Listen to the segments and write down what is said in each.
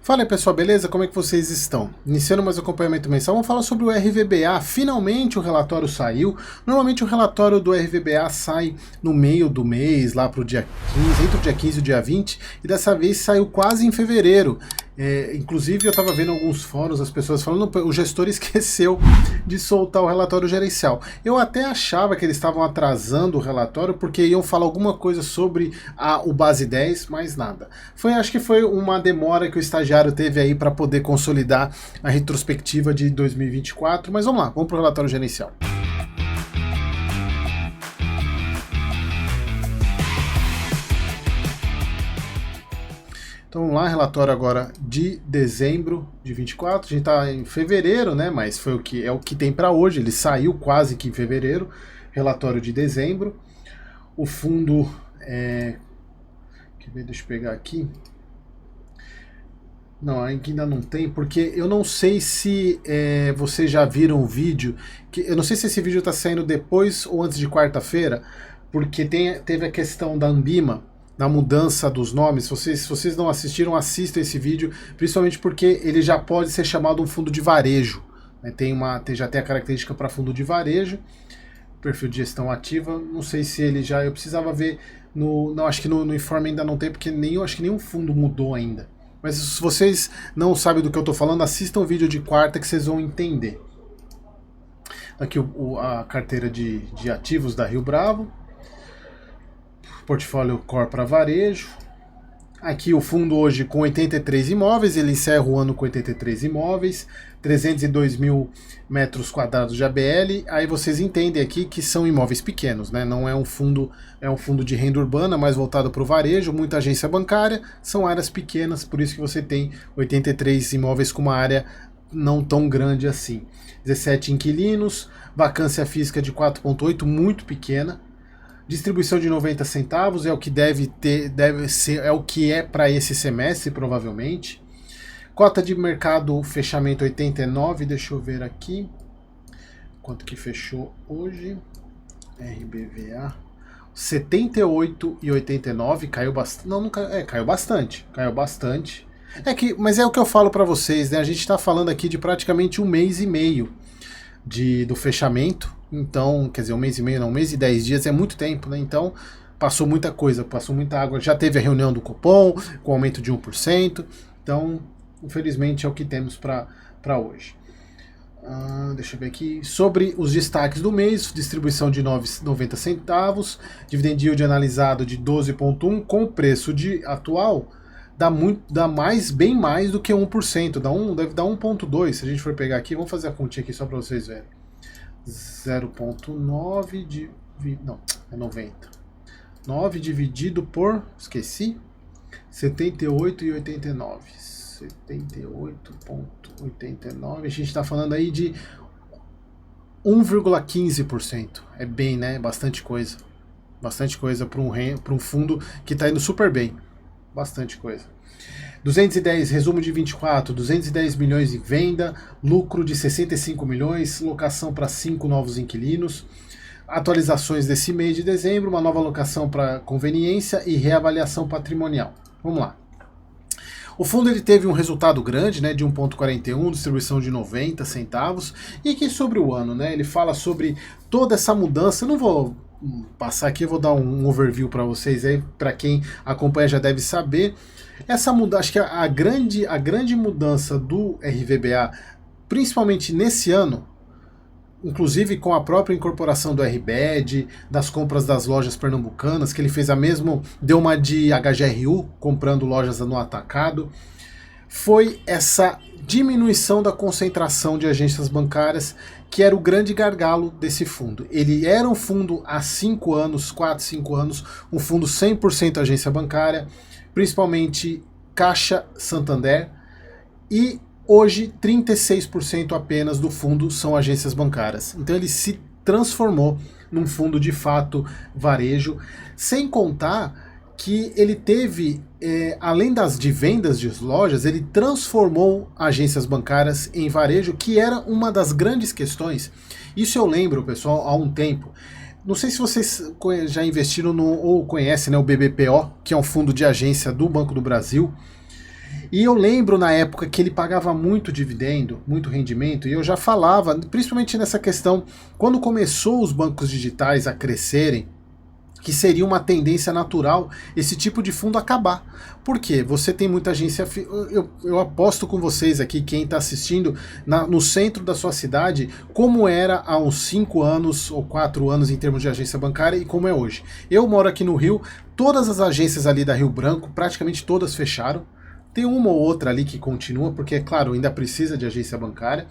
Fala aí pessoal, beleza? Como é que vocês estão? Iniciando mais um acompanhamento mensal, vamos falar sobre o RVBA. Finalmente o relatório saiu. Normalmente o relatório do RVBA sai no meio do mês, lá para o dia 15, entre o dia 15 e o dia 20, e dessa vez saiu quase em fevereiro. Inclusive eu estava vendo alguns fóruns, as pessoas falando, o gestor esqueceu de soltar o relatório gerencial. Eu até achava que eles estavam atrasando o relatório porque iam falar alguma coisa sobre o base 10, mas nada. Acho que foi uma demora que o estagiário teve aí para poder consolidar a retrospectiva de 2024, mas vamos lá, vamos para o relatório gerencial. Então vamos lá, relatório agora de dezembro de 24, a gente está em fevereiro, né? Mas foi o que tem para hoje, ele saiu quase que em fevereiro, relatório de dezembro. O fundo deixa eu pegar aqui. Não, ainda não tem, porque eu não sei se vocês já viram o vídeo, eu não sei se esse vídeo está saindo depois ou antes de quarta-feira, porque teve a questão da Anbima, na mudança dos nomes. Se vocês não assistiram, assistam esse vídeo, principalmente porque ele já pode ser chamado um fundo de varejo. Né? Já tem a característica para fundo de varejo, perfil de gestão ativa, não sei se ele já, eu precisava ver, não, acho que no informe ainda não tem, porque acho que nenhum fundo mudou ainda. Mas se vocês não sabem do que eu estou falando, assistam o vídeo de quarta que vocês vão entender. Aqui a carteira de ativos da Rio Bravo. Portfólio Core para varejo. Aqui o fundo hoje com 83 imóveis, ele encerra o ano com 83 imóveis, 302 mil metros quadrados de ABL. Aí vocês entendem aqui que são imóveis pequenos, né? Não é um fundo, é um fundo de renda urbana, mais voltado para o varejo, muita agência bancária, são áreas pequenas, por isso que você tem 83 imóveis com uma área não tão grande assim. 17 inquilinos, vacância física de 4,8, muito pequena. Distribuição de 90 centavos é o que deve ser, é o que é para esse semestre, provavelmente. Cota de mercado, fechamento 89, deixa eu ver aqui. Quanto que fechou hoje? RBVA. 78,89, caiu bastante. Não, caiu bastante. Caiu bastante. Mas é o que eu falo para vocês, né? A gente está falando aqui de praticamente um mês e meio do fechamento. Então, quer dizer, um mês e meio, não, um mês e 10 dias é muito tempo, né? Então, passou muita coisa, passou muita água. Já teve a reunião do Copom, com aumento de 1%. Então, infelizmente, é o que temos para hoje. Deixa eu ver aqui. Sobre os destaques do mês, distribuição de 90 centavos, dividend yield analisado de 12,1, com o preço atual, dá bem mais do que 1%. Deve dar 1,2. Se a gente for pegar aqui, vamos fazer a continha aqui só para vocês verem. 0,9 não, é 90. 9 dividido por, esqueci, 78,89. 78,89. A gente está falando aí de 1,15%. É bem, né? Bastante coisa. Bastante coisa para um fundo que está indo super bem. Bastante coisa. 210, resumo de 24, 210 milhões em venda, lucro de 65 milhões, locação para 5 novos inquilinos, atualizações desse mês de dezembro, uma nova locação para conveniência e reavaliação patrimonial. Vamos lá. O fundo ele teve um resultado grande, né, de 1,41, distribuição de 90 centavos, e aqui sobre o ano, né, ele fala sobre toda essa mudança. Eu não vou passar aqui, eu vou dar um overview para vocês aí, para quem acompanha já deve saber. Essa mudança, acho que a grande mudança do RVBA, principalmente nesse ano, inclusive com a própria incorporação do RBED, das compras das lojas pernambucanas, que ele fez deu uma de HGRU, comprando lojas no atacado, foi essa diminuição da concentração de agências bancárias, que era o grande gargalo desse fundo. Ele era um fundo há 5 anos, 4, 5 anos, um fundo 100% agência bancária, principalmente Caixa, Santander, e hoje 36% apenas do fundo são agências bancárias. Então ele se transformou num fundo de fato varejo, sem contar que ele teve, além de vendas de lojas, ele transformou agências bancárias em varejo, que era uma das grandes questões. Isso eu lembro, pessoal, há um tempo. Não sei se vocês já investiram ou conhecem, né, o BBPO, que é um fundo de agência do Banco do Brasil. E eu lembro na época que ele pagava muito dividendo, muito rendimento, e eu já falava, principalmente nessa questão, quando começou os bancos digitais a crescerem, que seria uma tendência natural esse tipo de fundo acabar. Por quê? Você tem muita agência. Eu aposto com vocês aqui, quem está assistindo, no centro da sua cidade, como era há uns 5 anos ou 4 anos em termos de agência bancária e como é hoje. Eu moro aqui no Rio, todas as agências ali da Rio Branco, praticamente todas fecharam. Tem uma ou outra ali que continua, porque, é claro, ainda precisa de agência bancária.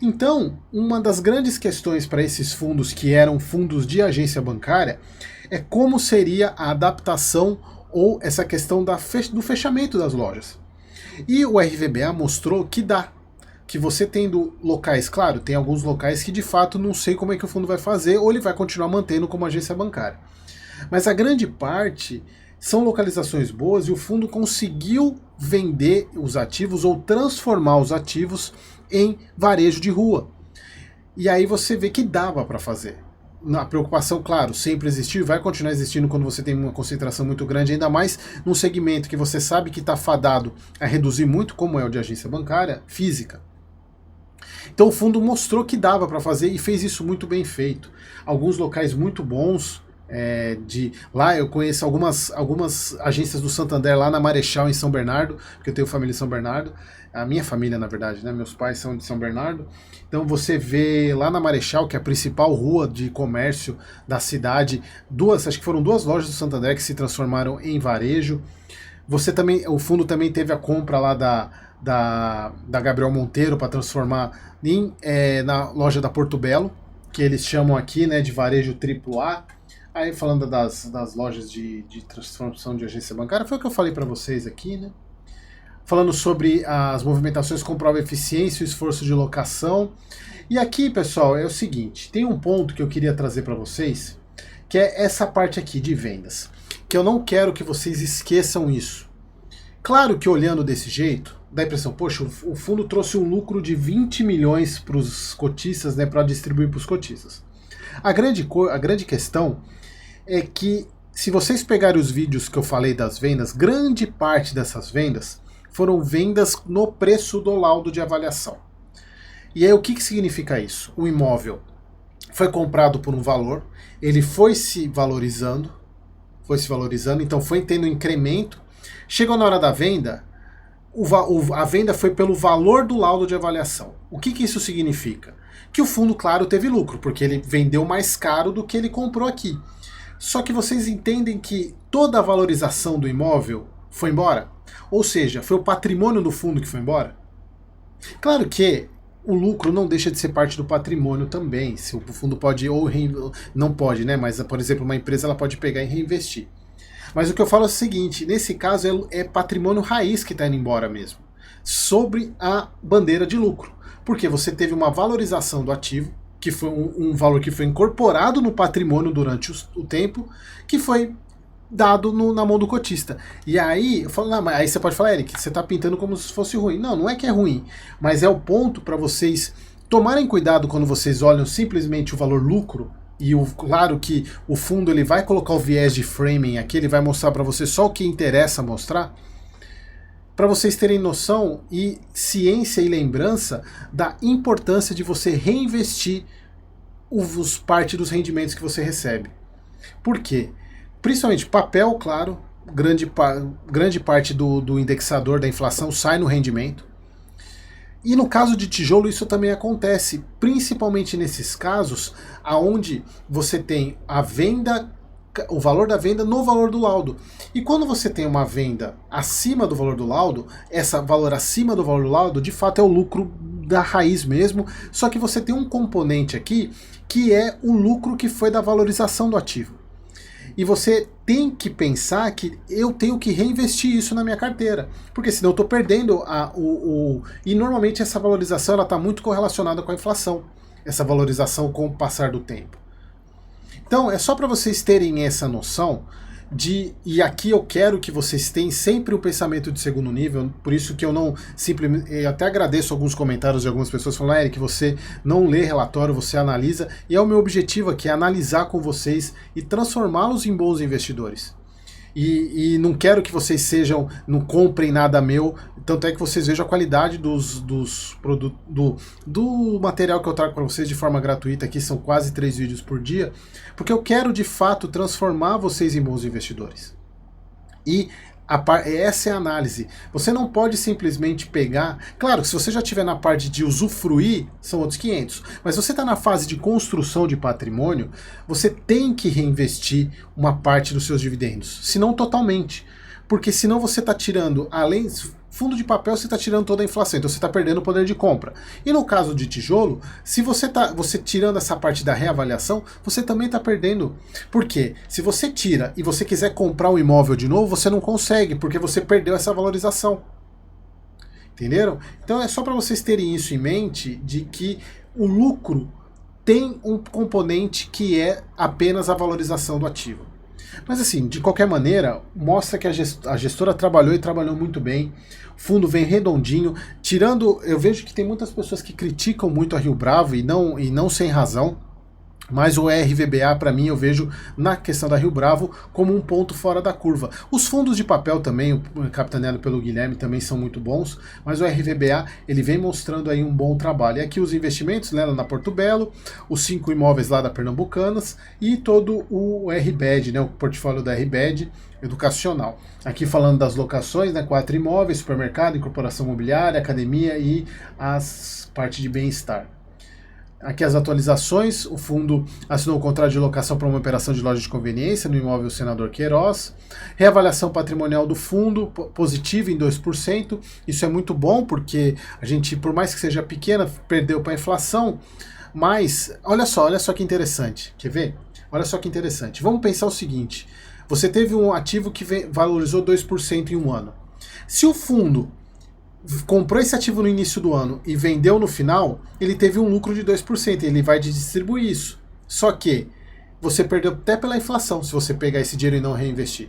Então, uma das grandes questões para esses fundos que eram fundos de agência bancária é como seria a adaptação ou essa questão do fechamento das lojas. E o RVBA mostrou que dá. Que você tendo locais, claro, tem alguns locais que de fato não sei como é que o fundo vai fazer, ou ele vai continuar mantendo como agência bancária. Mas a grande parte são localizações boas e o fundo conseguiu vender os ativos ou transformar os ativos em varejo de rua. E aí você vê que dava para fazer. A preocupação, claro, sempre existiu e vai continuar existindo quando você tem uma concentração muito grande, ainda mais num segmento que você sabe que está fadado a reduzir muito, como é o de agência bancária, física. Então o fundo mostrou que dava para fazer e fez isso muito bem feito. Alguns locais muito bons, lá eu conheço algumas agências do Santander lá na Marechal, em São Bernardo, porque eu tenho família em São Bernardo, a minha família na verdade, né? Meus pais são de São Bernardo. Então você vê lá na Marechal, que é a principal rua de comércio da cidade, acho que foram 2 lojas do Santander que se transformaram em varejo. O fundo também teve a compra lá da Gabriel Monteiro para transformar na loja da Porto Belo, que eles chamam aqui, né, de varejo AAA. Aí falando das lojas de transformação de agência bancária, foi o que eu falei para vocês aqui, né? Falando sobre as movimentações, comprova a eficiência e o esforço de locação. E aqui, pessoal, é o seguinte, tem um ponto que eu queria trazer para vocês, que é essa parte aqui de vendas, que eu não quero que vocês esqueçam isso. Claro que olhando desse jeito, dá a impressão, poxa, o fundo trouxe um lucro de 20 milhões para os cotistas, né, para distribuir para os cotistas. A grande questão é que, se vocês pegarem os vídeos que eu falei das vendas, grande parte dessas vendas foram vendas no preço do laudo de avaliação. E aí o que significa isso? O imóvel foi comprado por um valor, ele foi se valorizando, então foi tendo incremento, chegou na hora da venda, a venda foi pelo valor do laudo de avaliação. O que isso significa? Que o fundo, claro, teve lucro, porque ele vendeu mais caro do que ele comprou aqui. Só que vocês entendem que toda a valorização do imóvel foi embora? Ou seja, foi o patrimônio do fundo que foi embora? Claro que o lucro não deixa de ser parte do patrimônio também. Se o fundo pode não pode, né? Mas, por exemplo, uma empresa ela pode pegar e reinvestir. Mas o que eu falo é o seguinte, nesse caso é patrimônio raiz que está indo embora mesmo, sobre a bandeira de lucro. Porque você teve uma valorização do ativo, que foi um valor que foi incorporado no patrimônio durante o tempo, que foi dado na mão do cotista. E aí, eu falo, não, aí você pode falar, Eric, você está pintando como se fosse ruim. Não, não é que é ruim, mas é o ponto para vocês tomarem cuidado quando vocês olham simplesmente o valor lucro, e claro que o fundo ele vai colocar o viés de framing aqui, ele vai mostrar para você só o que interessa mostrar, para vocês terem noção e ciência e lembrança da importância de você reinvestir parte dos rendimentos que você recebe. Por quê? Principalmente papel, claro, grande parte do indexador da inflação sai no rendimento. E no caso de tijolo isso também acontece, principalmente nesses casos aonde você tem a venda, o valor da venda no valor do laudo. E quando você tem uma venda acima do valor do laudo, esse valor acima do valor do laudo, de fato é o lucro da raiz mesmo, só que você tem um componente aqui que é o lucro que foi da valorização do ativo. E você tem que pensar que eu tenho que reinvestir isso na minha carteira, porque senão eu estou perdendo E normalmente essa valorização está muito correlacionada com a inflação, essa valorização com o passar do tempo. Então é só para vocês terem essa noção e aqui eu quero que vocês tenham sempre um pensamento de segundo nível, por isso que eu não simplesmente, eu até agradeço alguns comentários de algumas pessoas falando, Eric, você não lê relatório, você analisa, e é o meu objetivo aqui, é analisar com vocês e transformá-los em bons investidores. e não quero que vocês sejam, não comprem nada meu, tanto é que vocês vejam a qualidade dos produtos, do material que eu trago para vocês de forma gratuita aqui, são quase 3 vídeos por dia, porque eu quero de fato transformar vocês em bons investidores. E essa é a análise. Você não pode simplesmente pegar... Claro, se você já estiver na parte de usufruir, são outros 500. Mas se você está na fase de construção de patrimônio, você tem que reinvestir uma parte dos seus dividendos. Se não totalmente. Porque senão você está tirando, além... Fundo de papel, você está tirando toda a inflação, então você está perdendo o poder de compra. E no caso de tijolo, se você tirando essa parte da reavaliação, você também está perdendo. Por quê? Se você tira e você quiser comprar um imóvel de novo, você não consegue, porque você perdeu essa valorização. Entenderam? Então é só para vocês terem isso em mente, de que o lucro tem um componente que é apenas a valorização do ativo. Mas assim, de qualquer maneira, mostra que a gestora trabalhou e trabalhou muito bem. O fundo vem redondinho, tirando... Eu vejo que tem muitas pessoas que criticam muito a Rio Bravo e não sem razão. Mas o RVBA, para mim, eu vejo na questão da Rio Bravo como um ponto fora da curva. Os fundos de papel também, capitaneado pelo Guilherme, também são muito bons, mas o RVBA, ele vem mostrando aí um bom trabalho. E aqui os investimentos, né, lá na Porto Belo, os 5 imóveis lá da Pernambucanas e todo o RBED, né, o portfólio da RBED educacional. Aqui falando das locações, né, 4 imóveis, supermercado, incorporação imobiliária, academia e as parte de bem-estar. Aqui as atualizações, o fundo assinou o contrato de locação para uma operação de loja de conveniência no imóvel Senador Queiroz. Reavaliação patrimonial do fundo, positiva em 2%. Isso é muito bom porque a gente, por mais que seja pequena, perdeu para a inflação. Mas, olha só que interessante. Quer ver? Olha só que interessante. Vamos pensar o seguinte. Você teve um ativo que valorizou 2% em um ano. Se o fundo comprou esse ativo no início do ano e vendeu no final, ele teve um lucro de 2%, ele vai distribuir isso. Só que você perdeu até pela inflação se você pegar esse dinheiro e não reinvestir.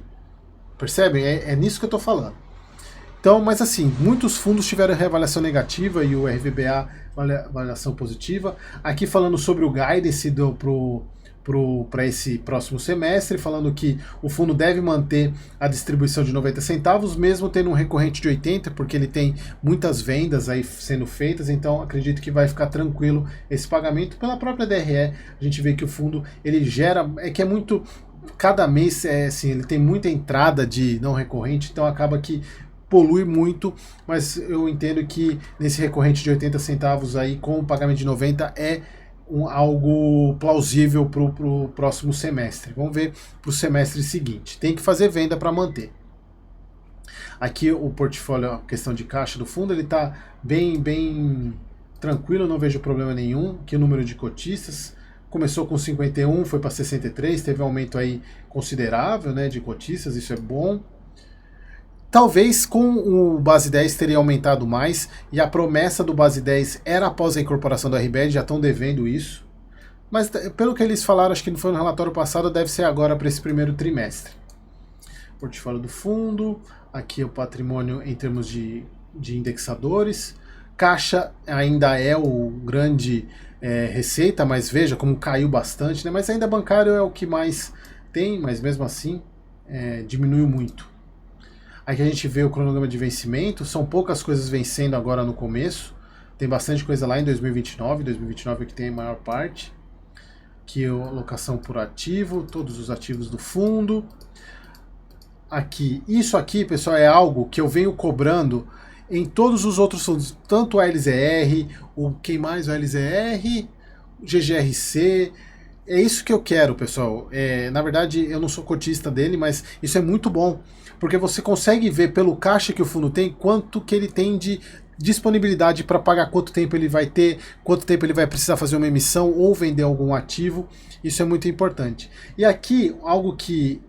Percebem? É nisso que eu estou falando. Então, mas assim, muitos fundos tiveram reavaliação negativa e o RVBA avaliação positiva. Aqui falando sobre o guidance para esse próximo semestre, falando que o fundo deve manter a distribuição de 90 centavos, mesmo tendo um recorrente de 80, porque ele tem muitas vendas aí sendo feitas, então acredito que vai ficar tranquilo esse pagamento. Pela própria DRE, a gente vê que o fundo, ele gera, que é muito, cada mês, assim, ele tem muita entrada de não recorrente, então acaba que polui muito, mas eu entendo que nesse recorrente de 80 centavos aí, com o pagamento de 90, é algo plausível para o próximo semestre. Vamos ver para o semestre seguinte. Tem que fazer venda para manter. Aqui o portfólio, a questão de caixa do fundo, ele está bem tranquilo, não vejo problema nenhum. Aqui o número de cotistas começou com 51, foi para 63, teve um aumento aí considerável, né, de cotistas, isso é bom. Talvez com o Base 10 teria aumentado mais, e a promessa do Base 10 era após a incorporação do RBED, já estão devendo isso. Mas pelo que eles falaram, acho que não foi no relatório passado, deve ser agora para esse primeiro trimestre. Portfólio do fundo, aqui o patrimônio em termos de indexadores. Caixa ainda é o grande receita, mas veja como caiu bastante, né? Mas ainda bancário é o que mais tem, mas mesmo assim diminuiu muito. Aqui a gente vê o cronograma de vencimento, são poucas coisas vencendo agora no começo, tem bastante coisa lá em 2029 é que tem a maior parte. Aqui a locação por ativo, todos os ativos do fundo. Aqui, isso aqui, pessoal, é algo que eu venho cobrando em todos os outros fundos, tanto a LZR, quem mais? O LZR, o GGRC. É isso que eu quero, pessoal. Na verdade, eu não sou cotista dele, mas isso é muito bom, porque você consegue ver pelo caixa que o fundo tem, quanto que ele tem de disponibilidade para pagar, quanto tempo ele vai ter, quanto tempo ele vai precisar fazer uma emissão ou vender algum ativo. Isso é muito importante. E aqui, algo que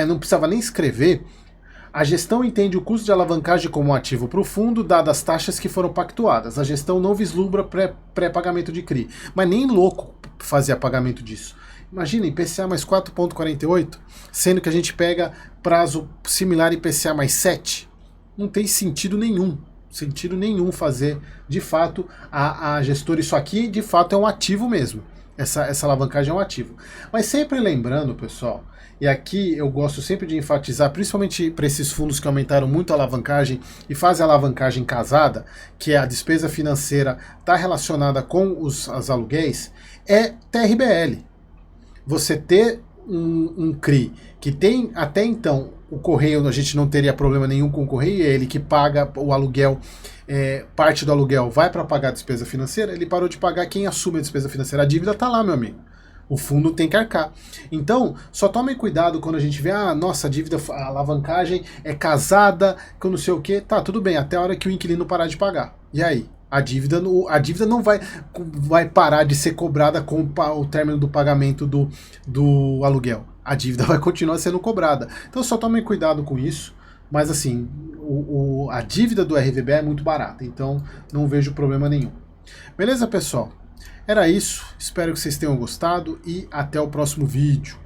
não precisava nem escrever, a gestão entende o custo de alavancagem como um ativo para o fundo, dadas as taxas que foram pactuadas. A gestão não vislumbra pré-pagamento de CRI, mas nem louco fazia pagamento disso. Imagina, IPCA mais 4,48, sendo que a gente pega prazo similar IPCA mais 7. Não tem sentido nenhum fazer, de fato, a gestora. Isso aqui, de fato, é um ativo mesmo. essa alavancagem é um ativo. Mas sempre lembrando, pessoal, e aqui eu gosto sempre de enfatizar, principalmente para esses fundos que aumentaram muito a alavancagem e fazem a alavancagem casada, que é a despesa financeira está relacionada com os aluguéis, é TRBL. Você ter um CRI que tem até então o correio, a gente não teria problema nenhum com o correio, é ele que paga o aluguel, parte do aluguel vai para pagar a despesa financeira, ele parou de pagar, quem assume a despesa financeira? A dívida está lá, meu amigo. O fundo tem que arcar. Então, só tomem cuidado quando a gente vê, nossa, a dívida, a alavancagem é casada com não sei o que, tá, tudo bem, até a hora que o inquilino parar de pagar. E aí? A dívida não vai parar de ser cobrada com o término do pagamento do aluguel. A dívida vai continuar sendo cobrada. Então só tomem cuidado com isso. Mas assim, a dívida do RVB é muito barata, então não vejo problema nenhum. Beleza, pessoal? Era isso. Espero que vocês tenham gostado e até o próximo vídeo.